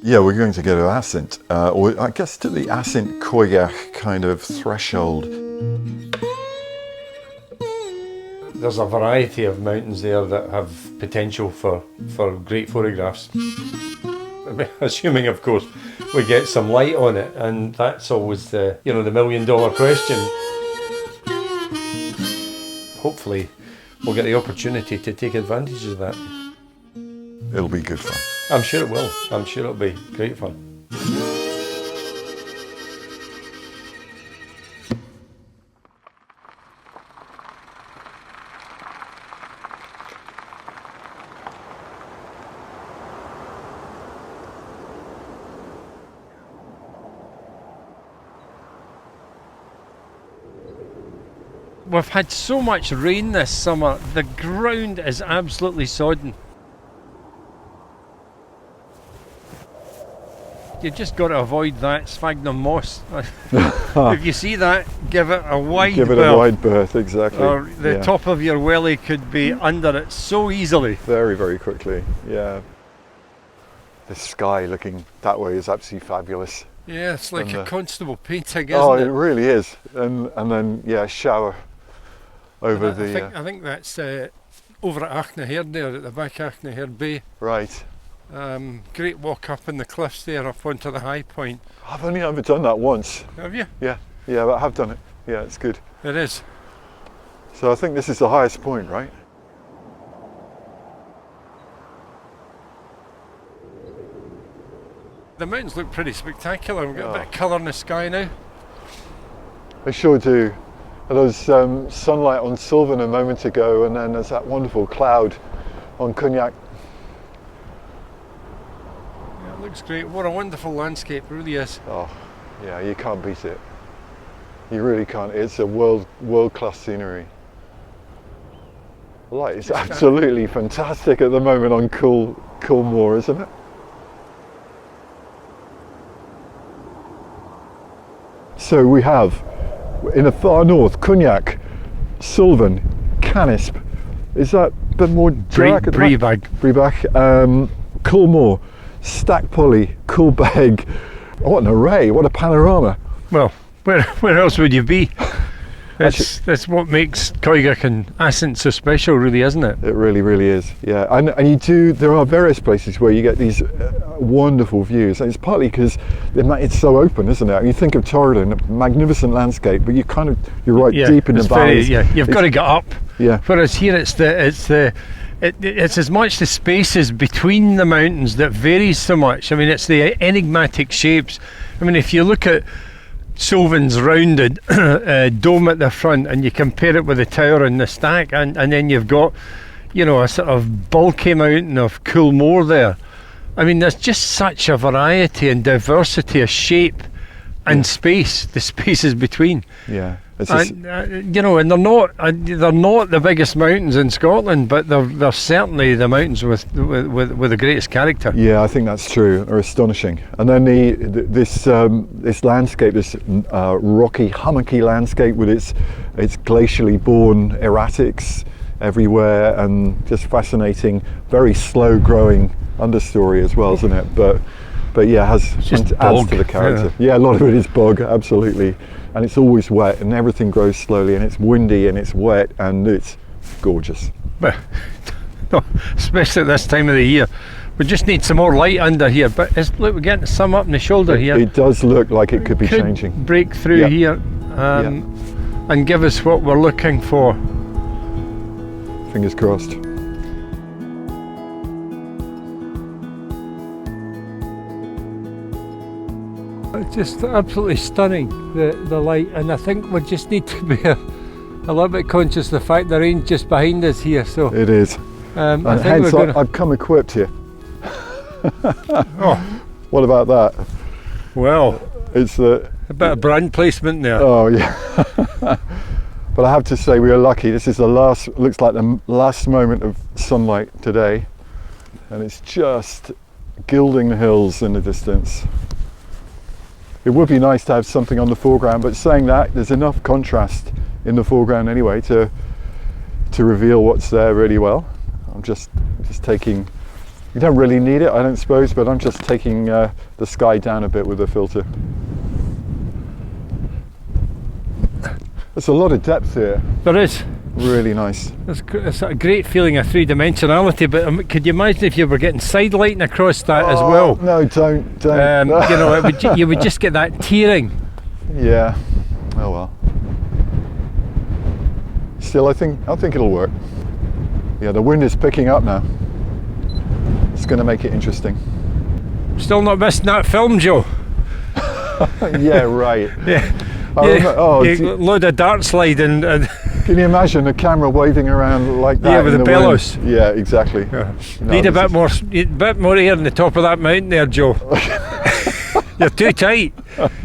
Yeah, we're going to go to Ascent, or I guess to the Ascent Coigach kind of threshold. There's a variety of mountains there that have potential for great photographs. Assuming, of course, we get some light on it, and that's always the the $1 million question. Hopefully, we'll get the opportunity to take advantage of that. It'll be good fun. I'm sure it will. I'm sure it'll be great fun. We've had so much rain this summer, the ground is absolutely sodden. You've just got to avoid that sphagnum moss. If you see that, give it a wide berth. Give it a wide berth, exactly. Or the top of your welly could be under it so easily. Very, very quickly, yeah. The sky looking that way is absolutely fabulous. Yeah, it's like a Constable painting, isn't it? Oh, it really is. And then, yeah, shower over I think that's over at Achnahaird there, at the back of Achnahaird Bay. Right. Great walk up in the cliffs there, up onto the high point. I've only ever done that once. Have you? Yeah, but I have done it. Yeah, it's good. It is. So I think this is the highest point, right? The mountains look pretty spectacular. We've got a bit of colour in the sky now. They sure do. And there was sunlight on Sylvan a moment ago, and then there's that wonderful cloud on Coigach. Yeah, it looks great. What a wonderful landscape, it really is. Oh, yeah, you can't beat it. You really can't. It's a world-class scenery. The light is absolutely fantastic at the moment on Coolmore, isn't it? So we have, in the far north, Coigach, Sylvan, Canisp. Is that a bit more dark? Breabag. Coolmore, Stac, Pollaidh, Coigach. What an array, what a panorama. Well, where else would you be? That's what makes Coigach and Ascent so special, really, isn't it? It really, really is, yeah. And there are various places where you get these wonderful views, and it's partly because it's so open, isn't it? You think of Torridon, a magnificent landscape, but you're right deep in the valleys. You've got to get up. Yeah. Whereas here it's as much the spaces between the mountains that varies so much. I mean, it's the enigmatic shapes. I mean, if you look at Sylvan's rounded dome at the front and you compare it with the tower and the Stac, and then you've got a sort of bulky mountain of Coolmore there. I mean, there's just such a variety and diversity of shape and space, the spaces between. Yeah. And they're not the biggest mountains in Scotland, but they're certainly the mountains with the greatest character. Yeah, I think that's true. They're astonishing. And then this landscape, this rocky, hummocky landscape with its glacially born erratics everywhere, and just fascinating, very slow growing understory as well, isn't it? But yeah, adds to the character. Yeah, a lot of it is bog, absolutely. And it's always wet, and everything grows slowly, and it's windy, and it's wet, and it's gorgeous. But especially at this time of the year, we just need some more light under here. But look, we're getting some up in the shoulder here. It does look like it could be changing. Break through here, and give us what we're looking for. Fingers crossed. It's just absolutely stunning, the light, and I think we just need to be a little bit conscious of the fact the rain's just behind us here. So it is, and hence I've come equipped here. Oh, what about that? Well, it's a bit of brand placement there. Oh yeah. But I have to say we are lucky. This is looks like the last moment of sunlight today, and it's just gilding the hills in the distance. It would be nice to have something on the foreground, but saying that, there's enough contrast in the foreground anyway to reveal what's there really well. I'm just taking You don't really need it, I don't suppose, but I'm just taking the sky down a bit with the filter. There's a lot of depth here. There is. Really nice. It's a great feeling of three-dimensionality, but could you imagine if you were getting side lighting across that as well? No, don't. You know, you would just get that tearing. Yeah. Oh well. Still, I think it'll work. Yeah, the wind is picking up now. It's going to make it interesting. Still not missing that film, Joe. Yeah, right. Yeah. Load of dart slide and can you imagine a camera waving around like that? Yeah, with the bellows. Wind? Yeah, exactly. Yeah. No, Need a bit more air on the top of that mountain there, Joe. You're too tight.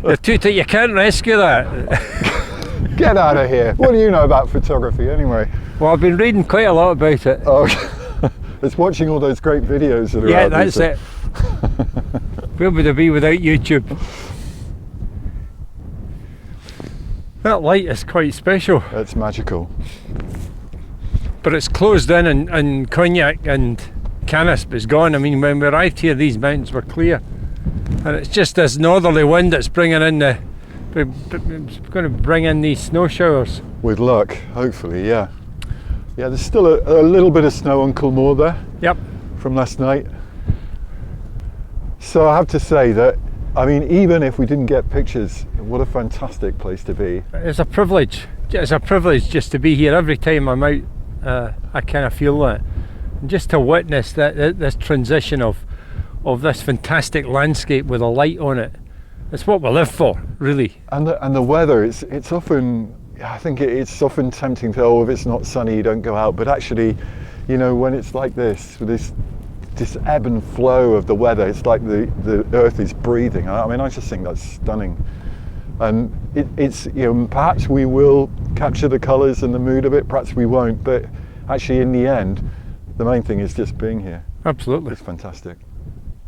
You're too tight. You can't rescue that. Get out of here. What do you know about photography anyway? Well, I've been reading quite a lot about it. Oh, it's watching all those great videos that are yeah, out there. That's it. Where would I be without YouTube? That light is quite special. It's magical. But it's closed in and Coigach and Canisp is gone. I mean, when we arrived here, these mountains were clear. And it's just this northerly wind that's bringing in it's going to bring in these snow showers. With luck, hopefully, yeah. Yeah, there's still a little bit of snow on Culmore there. Yep. From last night. So I have to say that, I mean, even if we didn't get pictures, what a fantastic place to be. It's a privilege. It's a privilege just to be here. Every time I'm out, I kind of feel that. And just to witness this transition of this fantastic landscape with a light on it. It's what we live for, really. And the weather, it's often, I think it's often tempting to, oh, if it's not sunny, you don't go out. But actually, you know, when it's like this, with this ebb and flow of the weather, it's like the earth is breathing. I mean, I just think that's stunning. And it's, you know, perhaps we will capture the colours and the mood of it, perhaps we won't. But actually, in the end, the main thing is just being here. Absolutely. It's fantastic.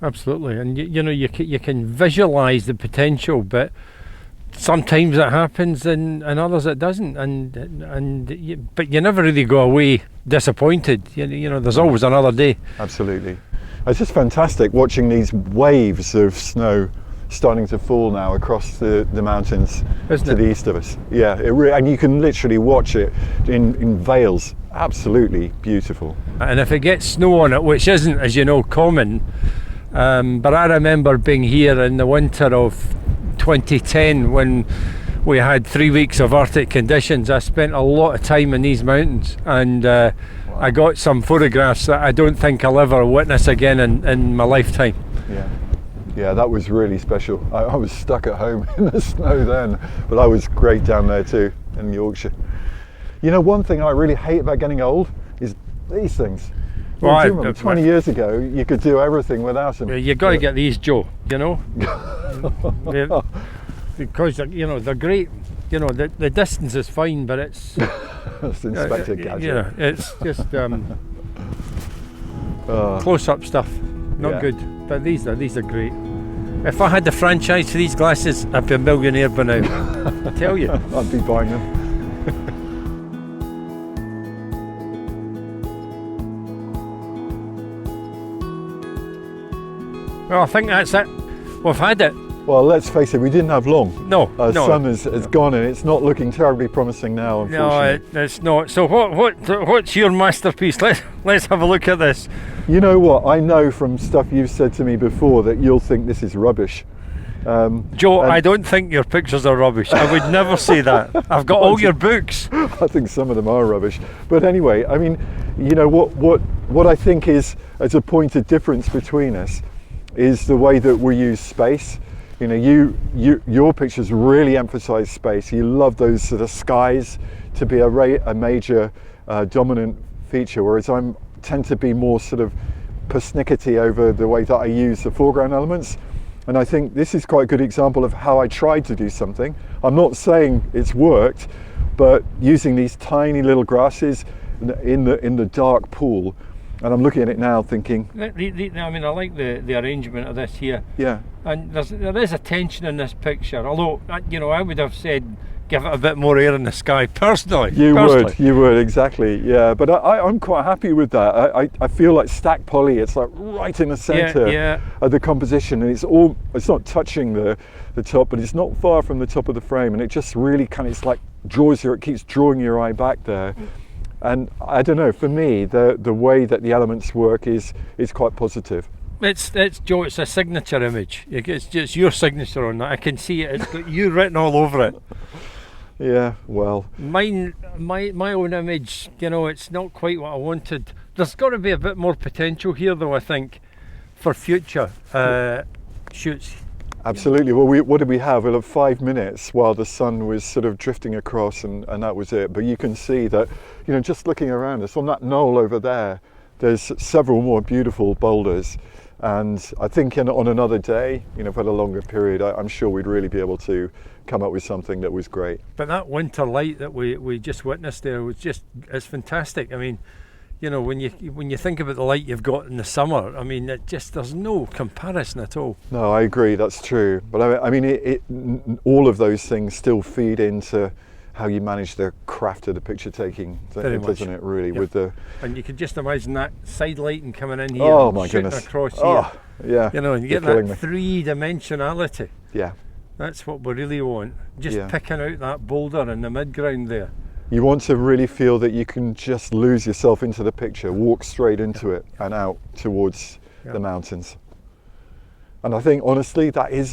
Absolutely, and you know, you can visualise the potential, but sometimes it happens and others it doesn't, but you never really go away disappointed. You know, there's always another day. Absolutely. It's just fantastic watching these waves of snow starting to fall now across the mountains to the east of us. Yeah, and you can literally watch it in vales. Absolutely beautiful. And if it gets snow on it, which isn't, as you know, common, but I remember being here in the winter of 2010 when we had 3 weeks of Arctic conditions. I spent a lot of time in these mountains, and wow. I got some photographs that I don't think I'll ever witness again in my lifetime. Yeah, that was really special. I was stuck at home in the snow then, but I was great down there too in Yorkshire. You know, one thing I really hate about getting old is these things. Well, 20 years ago, you could do everything without them. You've got to get these, Joe, you know. Because, you know, they're great. You know, the distance is fine, but it's... It's Inspector Gadget. Yeah, it's just close-up stuff. Not good. But these are great. If I had the franchise for these glasses, I'd be a millionaire by now. I tell you. I'd be buying them. Well, I think that's it. We've had it. Well, let's face it, we didn't have long. No. Sun has gone, and it's not looking terribly promising now, unfortunately. No, it's not. So what's your masterpiece? Let's have a look at this. You know what? I know from stuff you've said to me before that you'll think this is rubbish. Joe, I don't think your pictures are rubbish. I would never say that. I've got all your books. I think some of them are rubbish. But anyway, I mean, you know, what I think is as a point of difference between us is the way that we use space. You know, your pictures really emphasize space. You love those sort of skies to be a major dominant feature, whereas I tend to be more sort of persnickety over the way that I use the foreground elements. And I think this is quite a good example of how I tried to do something. I'm not saying it's worked, but using these tiny little grasses in the dark pool. And I'm looking at it now thinking... I mean, I like the arrangement of this here. Yeah. And there is a tension in this picture, although, you know, I would have said give it a bit more air in the sky, personally. You would, exactly, yeah. But I'm quite happy with that. I feel like Stac Pollaidh, it's like right in the centre of the composition, and it's not touching the top, but it's not far from the top of the frame, and it just really it's like it keeps drawing your eye back there. And I don't know, for me, the way that the elements work is quite positive. It's Joe, it's a signature image. It's just your signature on that. I can see it. It's got you written all over it. Yeah, well, my own image, it's not quite what I wanted. There's got to be a bit more potential here, though, I think, for future shoots. Absolutely. Well, what did we have? We'll have 5 minutes while the sun was sort of drifting across, and that was it. But you can see that, just looking around us on that knoll over there, there's several more beautiful boulders. And I think on another day, for a longer period, I'm sure we'd really be able to come up with something that was great. But that winter light that we just witnessed there it's fantastic. I mean, when you think about the light you've got in the summer, I mean, there's no comparison at all. No, I agree, that's true. But I mean, all of those things still feed into how you manage the craft of the picture taking, doesn't it, really? Yeah. And you could just imagine that side lighting coming in here, oh my shooting goodness, across here. Yeah, and you get that three-dimensionality. Yeah, that's what we really want. Just picking out that boulder in the midground there. You want to really feel that you can just lose yourself into the picture, walk straight into it and out towards the mountains. And I think, honestly, that is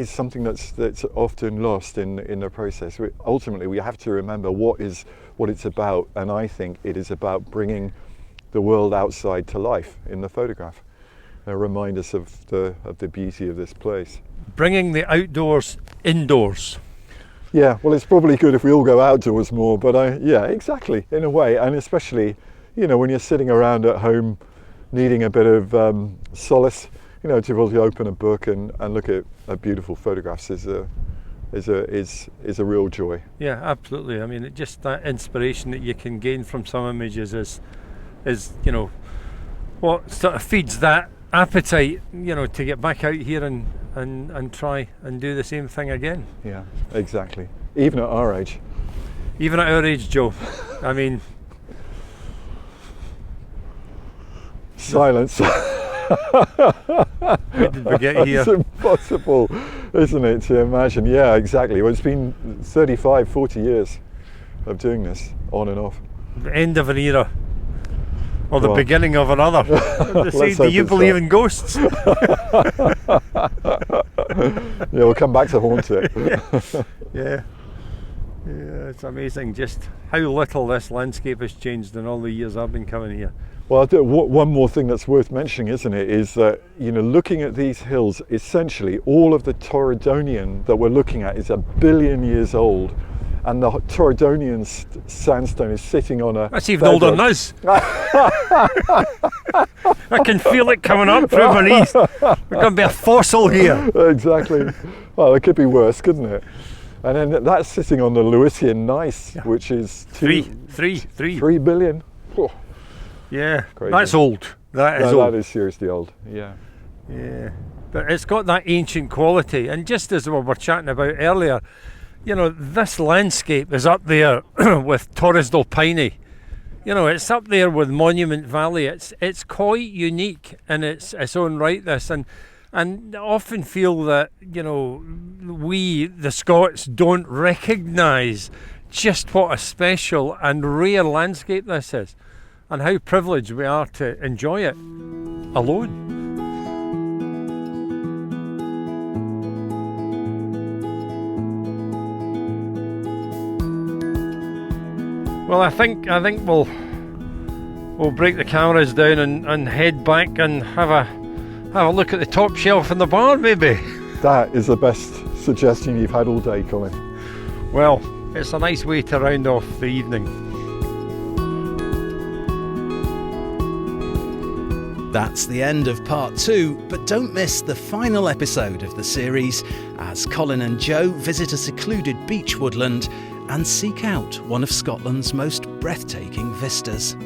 something that's often lost in the process. Ultimately, we have to remember what it's about, and I think it is about bringing the world outside to life in the photograph. Remind us of the beauty of this place. Bringing the outdoors indoors. Yeah, well, it's probably good if we all go outdoors more. But yeah, exactly, in a way, and especially, when you're sitting around at home, needing a bit of solace. To be able to open a book and look at beautiful photographs is a real joy. Yeah, absolutely. I mean, just that inspiration that you can gain from some images is what sort of feeds that appetite, to get back out here and try and do the same thing again. Yeah, exactly. Even at our age. Even at our age, Joe. I mean, silence. How did we get here? It's impossible, isn't it, to imagine? Yeah, exactly. Well, it's been 35, 40 years of doing this, on and off. The end of an era. Or the beginning of another. Do you believe in ghosts? Yeah, we'll come back to haunt it. Yeah, it's amazing just how little this landscape has changed in all the years I've been coming here. Well, one more thing that's worth mentioning, isn't it, is that, looking at these hills, essentially all of the Torridonian that we're looking at is 1 billion years old, and the Torridonian sandstone is sitting on a... That's even older than us. I can feel it coming up through my knees. We're going to be a fossil here. Exactly. Well, it could be worse, couldn't it? And then that's sitting on the Lewisian gneiss, which is 3 billion. Oh. Yeah, crazy. That's old. That is old. That is seriously old, yeah. Yeah, but it's got that ancient quality. And just as we were chatting about earlier, this landscape is up there with Torresdal Piney. It's up there with Monument Valley. It's quite unique in its own right, this. And I often feel that, we, the Scots, don't recognise just what a special and rare landscape this is, and how privileged we are to enjoy it alone. Well, I think we'll break the cameras down and head back and have a look at the top shelf in the barn, maybe. That is the best suggestion you've had all day, Colin. Well, it's a nice way to round off the evening. That's the end of part 2, but don't miss the final episode of the series as Colin and Joe visit a secluded beech woodland and seek out one of Scotland's most breathtaking vistas.